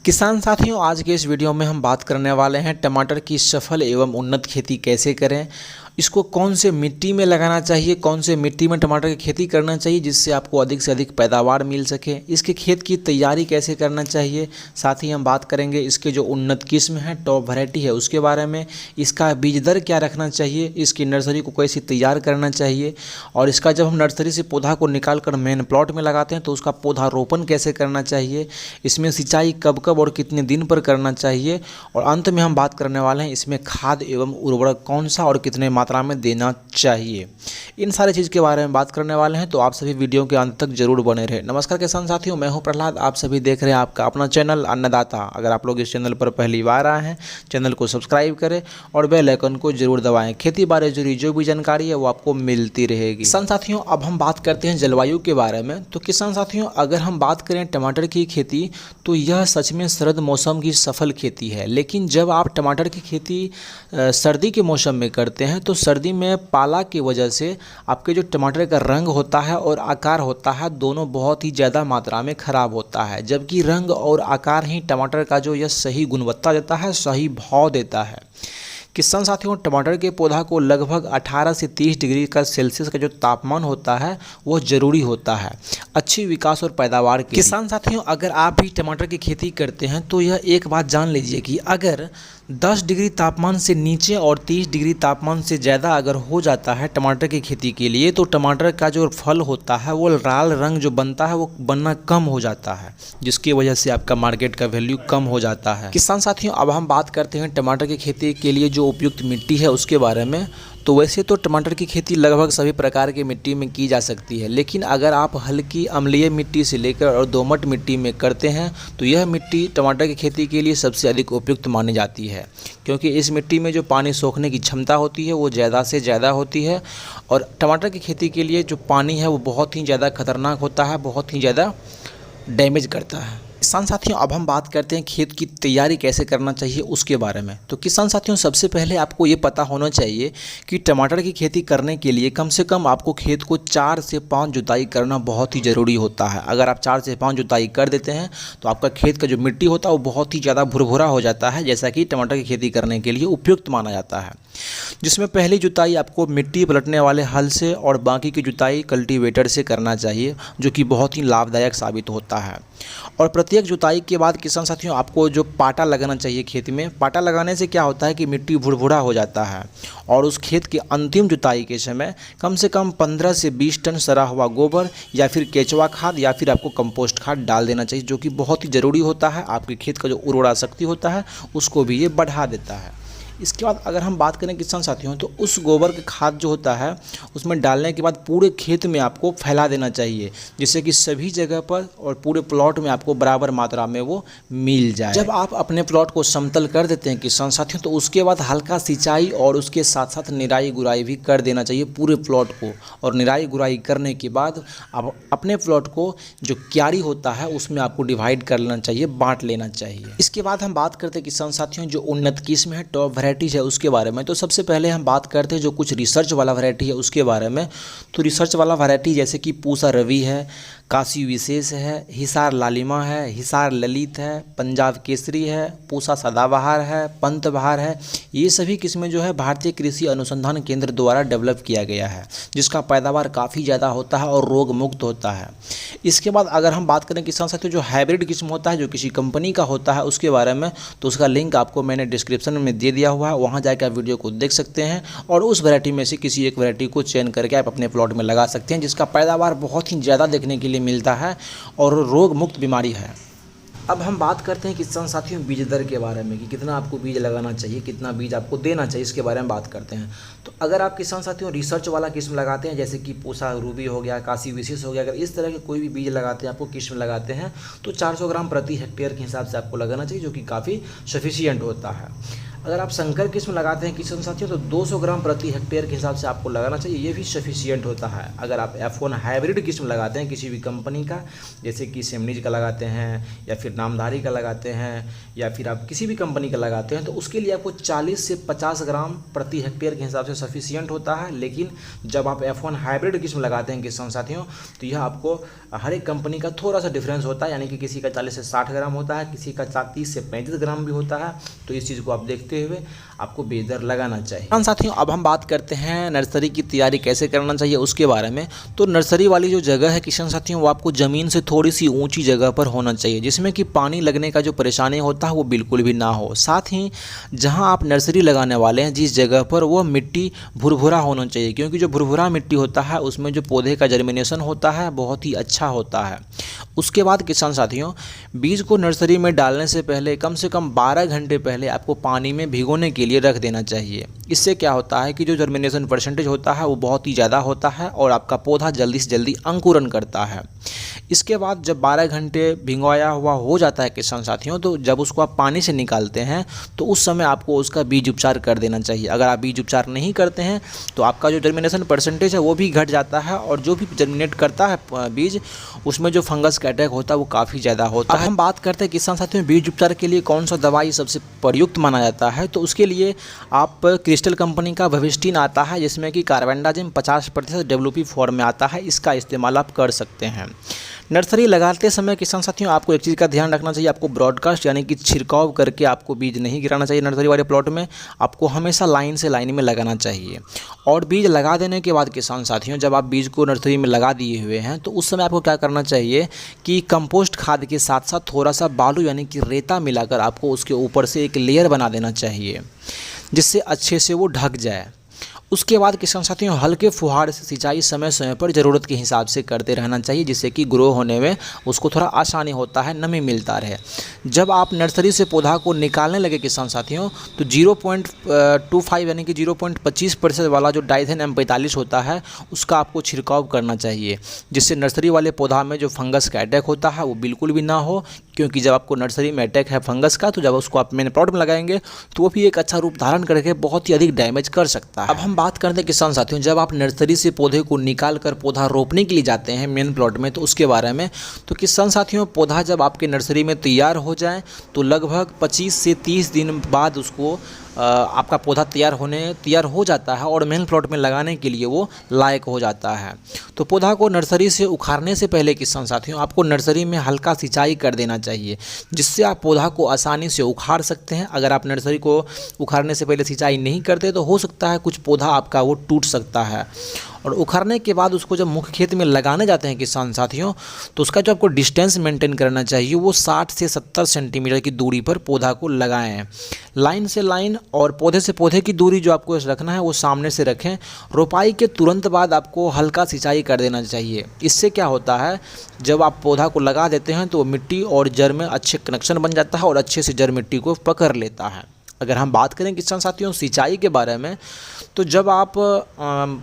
किसान साथियों, आज के इस वीडियो में हम बात करने वाले हैं टमाटर की सफल एवं उन्नत खेती कैसे करें। इसको कौन से मिट्टी में लगाना चाहिए, कौन से मिट्टी में टमाटर की खेती करना चाहिए जिससे आपको अधिक से अधिक पैदावार मिल सके। इसके खेत की तैयारी कैसे करना चाहिए। साथ ही हम बात करेंगे इसके जो उन्नत किस्म है, टॉप वैरायटी है, उसके बारे में। इसका बीज दर क्या रखना चाहिए, इसकी नर्सरी को कैसे तैयार करना चाहिए, और इसका जब हम नर्सरी से पौधा को निकाल कर मेन प्लॉट में लगाते हैं तो उसका पौधा रोपण कैसे करना चाहिए। इसमें सिंचाई कब कब और कितने दिन पर करना चाहिए। और अंत में हम बात करने वाले हैं इसमें खाद एवं उर्वरक कौन सा और कितने मात्रा में देना चाहिए। इन सारी चीज़ के बारे में बात करने वाले हैं, तो आप सभी वीडियो के अंत तक जरूर बने रहे। नमस्कार किसान साथियों, मैं हूं प्रहलाद। आप सभी देख रहे हैं आपका अपना चैनल अन्नदाता। अगर आप लोग इस चैनल पर पहली बार आए हैं, चैनल को सब्सक्राइब करें और बेल आइकन को जरूर दबाएं। खेती बारे जुड़ी जो भी जानकारी है वो आपको मिलती रहेगी। किसान साथियों, अब हम बात करते हैं जलवायु के बारे में। तो किसान साथियों, अगर हम बात करें टमाटर की खेती, तो यह सच में शरद मौसम की सफल खेती है। लेकिन जब आप टमाटर की खेती सर्दी के मौसम में करते हैं तो सर्दी में पाला की वजह से आपके जो टमाटर का रंग होता है और आकार होता है, दोनों बहुत ही ज़्यादा मात्रा में ख़राब होता है। जबकि रंग और आकार ही टमाटर का जो यह सही गुणवत्ता देता है, सही भाव देता है। किसान साथियों, टमाटर के पौधा को लगभग 18 से 30 डिग्री का सेल्सियस का जो तापमान होता है वो ज़रूरी होता है अच्छी विकास और पैदावार के। किसान साथियों, अगर आप भी टमाटर की खेती करते हैं तो यह एक बात जान लीजिए कि अगर 10 डिग्री तापमान से नीचे और 30 डिग्री तापमान से ज़्यादा अगर हो जाता है टमाटर की खेती के लिए, तो टमाटर का जो फल होता है वो लाल रंग जो बनता है वो बनना कम हो जाता है, जिसकी वजह से आपका मार्केट का वैल्यू कम हो जाता है। किसान साथियों, अब हम बात करते हैं टमाटर की खेती के लिए जो उपयुक्त मिट्टी है उसके बारे में। तो वैसे तो टमाटर की खेती लगभग सभी प्रकार की मिट्टी में की जा सकती है, लेकिन अगर आप हल्की अम्लीय मिट्टी से लेकर और दोमट मिट्टी में करते हैं तो यह मिट्टी टमाटर की खेती के लिए सबसे अधिक उपयुक्त मानी जाती है, क्योंकि इस मिट्टी में जो पानी सोखने की क्षमता होती है वो ज़्यादा से ज़्यादा होती है। और टमाटर की खेती के लिए जो पानी है वो बहुत ही ज़्यादा खतरनाक होता है, बहुत ही ज़्यादा डैमेज करता है। किसान साथियों, अब हम बात करते हैं खेत की तैयारी कैसे करना चाहिए उसके बारे में। तो किसान साथियों, सबसे पहले आपको ये पता होना चाहिए कि टमाटर की खेती करने के लिए कम से कम आपको खेत को 4 से 5 जुताई करना बहुत ही ज़रूरी होता है। अगर आप 4 से 5 जुताई कर देते हैं तो आपका खेत का जो मिट्टी होता है वो बहुत ही ज़्यादा भुरभुरा हो जाता है, जैसा कि टमाटर की खेती करने के लिए उपयुक्त माना जाता है। जिसमें पहली जुताई आपको मिट्टी पलटने वाले हल से और बाकी की जुताई कल्टीवेटर से करना चाहिए, जो कि बहुत ही लाभदायक साबित होता है। और प्रत्येक जुताई के बाद किसान साथियों आपको जो पाटा लगाना चाहिए खेत में। पाटा लगाने से क्या होता है कि मिट्टी भुरभुरा हो जाता है, और उस खेत की अंतिम जुताई के समय कम से कम 15 से 20 टन सड़ा हुआ गोबर या फिर केचुआ खाद या फिर आपको कंपोस्ट खाद डाल देना चाहिए, जो कि बहुत ही ज़रूरी होता है। आपके खेत का जो उर्वरा शक्ति होता है उसको भी ये बढ़ा देता है। इसके बाद अगर हम बात करें किसान साथियों, तो उस गोबर के खाद जो होता है उसमें डालने के बाद पूरे खेत में आपको फैला देना चाहिए, जिससे कि सभी जगह पर और पूरे प्लॉट में आपको बराबर मात्रा में वो मिल जाए। जब आप अपने प्लॉट को समतल कर देते हैं किसान साथियों, तो उसके बाद हल्का सिंचाई और उसके साथ साथ निराई गुराई भी कर देना चाहिए पूरे प्लॉट को। और निराई गुराई करने के बाद आप अपने प्लॉट को जो क्यारी होता है उसमें आपको डिवाइड कर लेना चाहिए, बांट लेना चाहिए। इसके बाद हम बात करते हैं किसान साथियों जो उन्नत किस्म है, टॉप वैरायटीज है, उसके बारे में। तो सबसे पहले हम बात करते हैं जो कुछ रिसर्च वाला वैरायटी है उसके बारे में। तो रिसर्च वाला वैरायटी जैसे कि पूसा रवि है, काशी विशेष है, हिसार लालिमा है, हिसार ललित है, पंजाब केसरी है, पूसा सदाबहार है, पंत बहार है। ये सभी किस्में जो है भारतीय कृषि अनुसंधान केंद्र द्वारा डेवलप किया गया है, जिसका पैदावार काफ़ी ज़्यादा होता है और रोग मुक्त होता है। इसके बाद अगर हम बात करें किसान साथियों जो हाइब्रिड किस्म होता है, जो किसी कंपनी का होता है, उसके बारे में, तो उसका लिंक आपको मैंने डिस्क्रिप्शन में दे दिया हुआ है, वहाँ जाकर आप वीडियो को देख सकते हैं और उस वैरायटी में से किसी एक वैरायटी को चयन करके आप अपने प्लॉट में लगा सकते हैं, जिसका पैदावार बहुत ही ज़्यादा देखने के लिए मिलता है और रोग मुक्त बीमारी है। अब हम बात करते हैं किसान साथियों बीज दर के बारे में कि कितना आपको बीज लगाना चाहिए, कितना बीज आपको देना चाहिए, इसके बारे में बात करते हैं। तो अगर आप किसान साथियों रिसर्च वाला किस्म लगाते हैं, जैसे कि पूसा रूबी हो गया, काशी विशेष हो गया, अगर इस तरह के कोई भी बीज लगाते हैं, आपको किस्म लगाते हैं, तो 400 ग्राम प्रति हेक्टेयर के हिसाब से आपको लगाना चाहिए, जो कि काफ़ी सफिशियंट होता है। अगर आप संकर किस्म लगाते हैं किसान साथियों तो 200 ग्राम प्रति हेक्टेयर के हिसाब से आपको लगाना चाहिए, ये भी सफिशियंट होता है। अगर आप F1 हाइब्रिड किस्म लगाते हैं किसी भी कंपनी का, जैसे कि सेमनीज का लगाते हैं या फिर नामधारी का लगाते हैं या फिर आप किसी भी कंपनी का लगाते हैं, तो उसके लिए आपको 40 से 50 ग्राम प्रति हेक्टेयर के हिसाब से सफिशियंट होता है। लेकिन जब आप F1 हाइब्रिड किस्म लगाते हैं किसान साथियों तो यह आपको हर एक कंपनी का थोड़ा सा डिफरेंस होता है, यानी कि किसी का 40 से 60 ग्राम होता है, किसी का 30 से 35 ग्राम भी होता है। तो इस चीज़ को आप देखते हुए आपको बीज दर लगाना चाहिए। किसान साथियों, अब हम बात करते हैं नर्सरी की तैयारी कैसे करना चाहिए उसके बारे में। तो नर्सरी वाली जो जगह है किसान साथियों, वो आपको ज़मीन से थोड़ी सी ऊंची जगह पर होना चाहिए, जिसमें कि पानी लगने का जो परेशानी होता है वो बिल्कुल भी ना हो। साथ ही जहाँ आप नर्सरी लगाने वाले हैं जिस जगह पर, वो मिट्टी भुरभुरा होना चाहिए, क्योंकि जो भुरभुरा मिट्टी होता है उसमें जो पौधे का जर्मिनेशन होता है बहुत ही अच्छा होता है। उसके बाद किसान साथियों, बीज को नर्सरी में डालने से पहले कम से कम 12 घंटे पहले आपको पानी में भिगोने के लिए रख देना चाहिए। इससे क्या होता है कि जो जर्मिनेशन परसेंटेज होता है वो बहुत ही ज़्यादा होता है और आपका पौधा जल्दी से जल्दी अंकुरन करता है। इसके बाद जब 12 घंटे भिगोया हुआ हो जाता है किसान साथियों, तो जब उसको आप पानी से निकालते हैं तो उस समय आपको उसका बीज उपचार कर देना चाहिए। अगर आप बीज उपचार नहीं करते हैं तो आपका जो जर्मिनेशन परसेंटेज है वो भी घट जाता है और जो भी जर्मिनेट करता है बीज, उसमें जो फंगस का अटैक होता है वो काफ़ी ज़्यादा होता है। हम बात करते हैं किसान साथियों बीज उपचार के लिए कौन सा दवाई सबसे प्रयुक्त माना जाता है। तो उसके लिए आप क्रिस्टल कंपनी का विविस्टिन आता है, जिसमें कि कार्बेंडाजिम 50% WP फॉर्म में आता है, इसका इस्तेमाल आप कर सकते हैं। नर्सरी लगाते समय किसान साथियों आपको एक चीज़ का ध्यान रखना चाहिए, आपको ब्रॉडकास्ट यानी कि छिड़काव करके आपको बीज नहीं गिराना चाहिए। नर्सरी वाले प्लॉट में आपको हमेशा लाइन से लाइन में लगाना चाहिए। और बीज लगा देने के बाद किसान साथियों, जब आप बीज को नर्सरी में लगा दिए हुए हैं तो उस समय आपको क्या करना चाहिए कि कंपोस्ट खाद के साथ साथ थोड़ा सा बालू यानी कि रेता मिलाकर आपको उसके ऊपर से एक लेयर बना देना चाहिए, जिससे अच्छे से वो ढक जाए। उसके बाद किसान साथियों हल्के फुहार से सिंचाई समय समय पर ज़रूरत के हिसाब से करते रहना चाहिए, जिससे कि ग्रो होने में उसको थोड़ा आसानी होता है, नमी मिलता रहे। जब आप नर्सरी से पौधा को निकालने लगे किसान साथियों, तो 0.25 यानी कि 0.25% वाला जो डाइथेन M45 होता है उसका आपको छिड़काव करना चाहिए, जिससे नर्सरी वाले पौधा में जो फंगस का अटैक होता है वो बिल्कुल भी ना हो। क्योंकि जब आपको नर्सरी में अटैक है फंगस का, तो जब उसको आप मेन प्लॉट में लगाएंगे तो वो भी एक अच्छा रूप धारण करके बहुत ही अधिक डैमेज कर सकता है। अब हम बात करते हैं किसान साथियों, जब आप नर्सरी से पौधे को निकाल कर पौधा रोपने के लिए जाते हैं मेन प्लॉट में, तो उसके बारे में तो किसान साथियों पौधा जब आपके नर्सरी में तैयार हो जाए तो लगभग 25 से 30 दिन बाद उसको आपका पौधा तैयार हो जाता है और मेन प्लॉट में लगाने के लिए वो लायक हो जाता है। तो पौधा को नर्सरी से उखाड़ने से पहले किसान साथियों आपको नर्सरी में हल्का सिंचाई कर देना चाहिए, जिससे आप पौधा को आसानी से उखाड़ सकते हैं। अगर आप नर्सरी को उखाड़ने से पहले सिंचाई नहीं करते तो हो सकता है कुछ पौधा आपका वो टूट सकता है। और उखाड़ने के बाद उसको जब मुख्य खेत में लगाने जाते हैं किसान साथियों, तो उसका जो आपको डिस्टेंस मेंटेन करना चाहिए वो 60 से 70 सेंटीमीटर की दूरी पर पौधा को लगाएं। लाइन से लाइन और पौधे से पौधे की दूरी जो आपको रखना है वो सामने से रखें। रोपाई के तुरंत बाद आपको हल्का सिंचाई कर देना चाहिए। इससे क्या होता है, जब आप पौधा को लगा देते हैं तो मिट्टी और जड़ में अच्छे कनेक्शन बन जाता है और अच्छे से जड़ मिट्टी को पकड़ लेता है। अगर हम बात करें किसान साथियों सिंचाई के बारे में, तो जब आप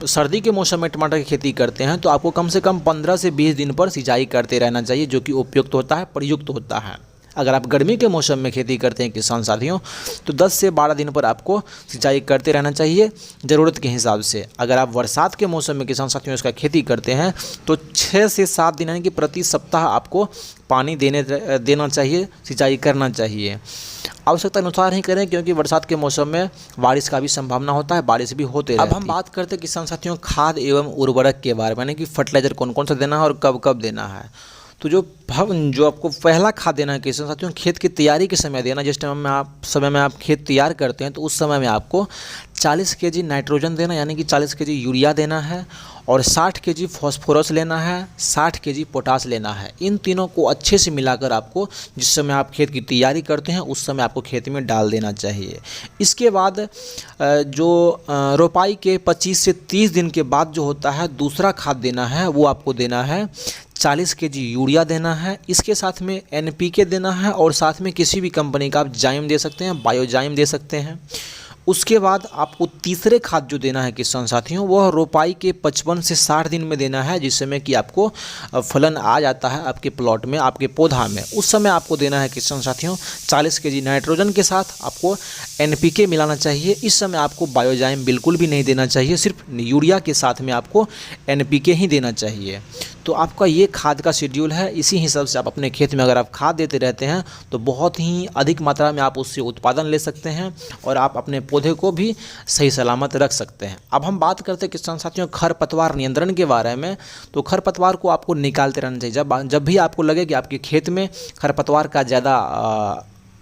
सर्दी के मौसम में टमाटर की खेती करते हैं तो आपको कम से कम 15 से 20 दिन पर सिंचाई करते रहना चाहिए, जो कि उपयुक्त होता है, प्रयुक्त होता है। अगर आप गर्मी के मौसम में खेती करते हैं किसान साथियों, तो 10 से 12 दिन पर आपको सिंचाई करते रहना चाहिए ज़रूरत के हिसाब से। अगर आप बरसात के मौसम में किसान साथियों इसका खेती करते हैं तो 6 से 7 दिन यानी कि प्रति सप्ताह आपको पानी देना चाहिए, सिंचाई करना चाहिए। आवश्यकता अनुसार ही करें, क्योंकि बरसात के मौसम में बारिश का भी संभावना होता है, बारिश भी होते रहती है। अब हम बात करते हैं किसान साथियों खाद एवं उर्वरक के बारे में, यानी कि फर्टिलाइजर कौन कौन सा देना है और कब कब देना है। तो जो आपको पहला खाद देना है किसान साथियों खेत की तैयारी के समय देना। जिस समय में आप खेत तैयार करते हैं तो उस समय में आपको 40 kg नाइट्रोजन देना, यानी कि 40 kg यूरिया देना है, और 60 kg फॉस्फोरस लेना है, 60 kg पोटास लेना है। इन तीनों को अच्छे से मिलाकर आपको जिस समय आप खेत की तैयारी करते हैं उस समय आपको खेत में डाल देना चाहिए। इसके बाद जो रोपाई के 25 से 30 दिन के बाद जो होता है दूसरा खाद देना है, वो आपको देना है 40 kg यूरिया देना है। इसके साथ में NPK देना है और साथ में किसी भी कंपनी का आप जाइम दे सकते हैं, बायोजाइम दे सकते हैं। उसके बाद आपको तीसरे खाद जो देना है किसान साथियों, वह रोपाई के 55 से 60 दिन में देना है, जिस समय कि आपको फलन आ जाता है आपके प्लॉट में, आपके पौधा में। उस समय आपको देना है किसान साथियों 40 kg नाइट्रोजन के साथ आपको NPK मिलाना चाहिए। इस समय आपको बायोजाइम बिल्कुल भी नहीं देना चाहिए, सिर्फ यूरिया के साथ में आपको NPK ही देना चाहिए। तो आपका ये खाद का शेड्यूल है। इसी हिसाब से आप अपने खेत में अगर आप खाद देते रहते हैं तो बहुत ही अधिक मात्रा में आप उससे उत्पादन ले सकते हैं और आप अपने पौधे को भी सही सलामत रख सकते हैं। अब हम बात करते हैं किसान साथियों खरपतवार नियंत्रण के बारे में। तो खरपतवार को आपको निकालते रहना चाहिए। जब भी आपको लगे कि आपके खेत में खरपतवार का ज़्यादा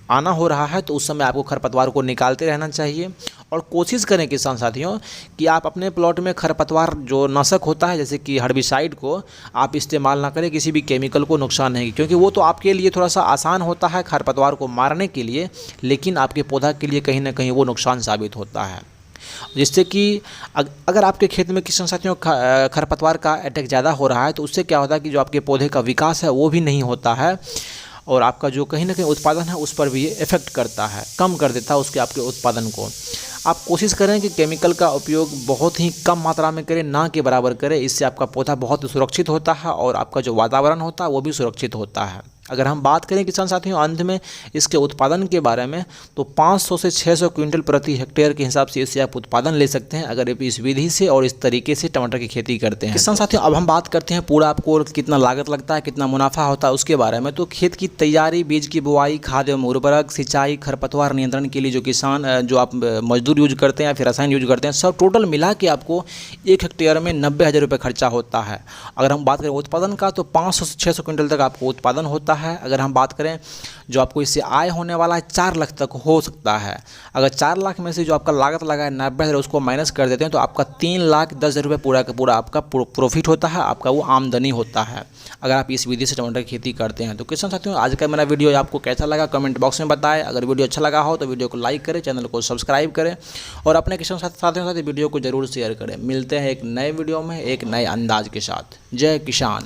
आना हो रहा है तो उस समय आपको खरपतवार को निकालते रहना चाहिए। और कोशिश करें किसान साथियों कि आप अपने प्लॉट में खरपतवार जो नाशक होता है जैसे कि हर्बिसाइड को आप इस्तेमाल ना करें, किसी भी केमिकल को नुकसान नहीं, क्योंकि वो तो आपके लिए थोड़ा सा आसान होता है खरपतवार को मारने के लिए, लेकिन आपके पौधा के लिए कहीं ना कहीं वो नुकसान साबित होता है। जिससे कि अगर आपके खेत में किसान साथियों खरपतवार का अटैक ज़्यादा हो रहा है तो उससे क्या होता है कि जो आपके पौधे का विकास है वो भी नहीं होता है और आपका जो कहीं ना कहीं उत्पादन है उस पर भी ये इफ़ेक्ट करता है, कम कर देता है उसके आपके उत्पादन को। आप कोशिश करें कि केमिकल का उपयोग बहुत ही कम मात्रा में करें, ना के बराबर करें। इससे आपका पौधा बहुत सुरक्षित होता है और आपका जो वातावरण होता है वो भी सुरक्षित होता है। अगर हम बात करें किसान साथियों अंत में इसके उत्पादन के बारे में तो 500 से 600 क्विंटल प्रति हेक्टेयर के हिसाब से इससे आप उत्पादन ले सकते हैं अगर इस विधि से और इस तरीके से टमाटर की खेती करते हैं। किसान साथियों अब हम बात करते हैं पूरा आपको कितना लागत लगता है, कितना मुनाफा होता है उसके बारे में। तो खेत की तैयारी, बीज की बुआई, खाद एवं उर्वरक, सिंचाई, खरपतवार नियंत्रण के लिए जो आप मजदूर यूज करते हैं या फिर रसायन यूज करते हैं, सब टोटल मिला के आपको 1 हेक्टेयर में 90,000 रुपये खर्चा होता है। अगर हम बात करें उत्पादन का तो 500 से 600 क्विंटल तक आपको उत्पादन होता है। अगर हम बात करें जो आपको इससे आय होने वाला है 4 लाख तक हो सकता है। अगर 4 लाख में से जो आपका लागत लगा है 90,000 उसको माइनस कर देते हैं तो आपका 3,10,000 रुपये पूरा का पूरा आपका प्रॉफिट होता है, आपका वो आमदनी होता है अगर आप इस विधि से टमाटर की खेती करते हैं। तो किसान साथियों आज का मेरा वीडियो आपको कैसा लगा कमेंट बॉक्स में बताएं। अगर वीडियो अच्छा लगा हो तो वीडियो को लाइक करें, चैनल को सब्सक्राइब करें और अपने किसान साथियों के साथ वीडियो को जरूर शेयर करें। मिलते हैं एक नए वीडियो में एक नए अंदाज के साथ। जय किसान।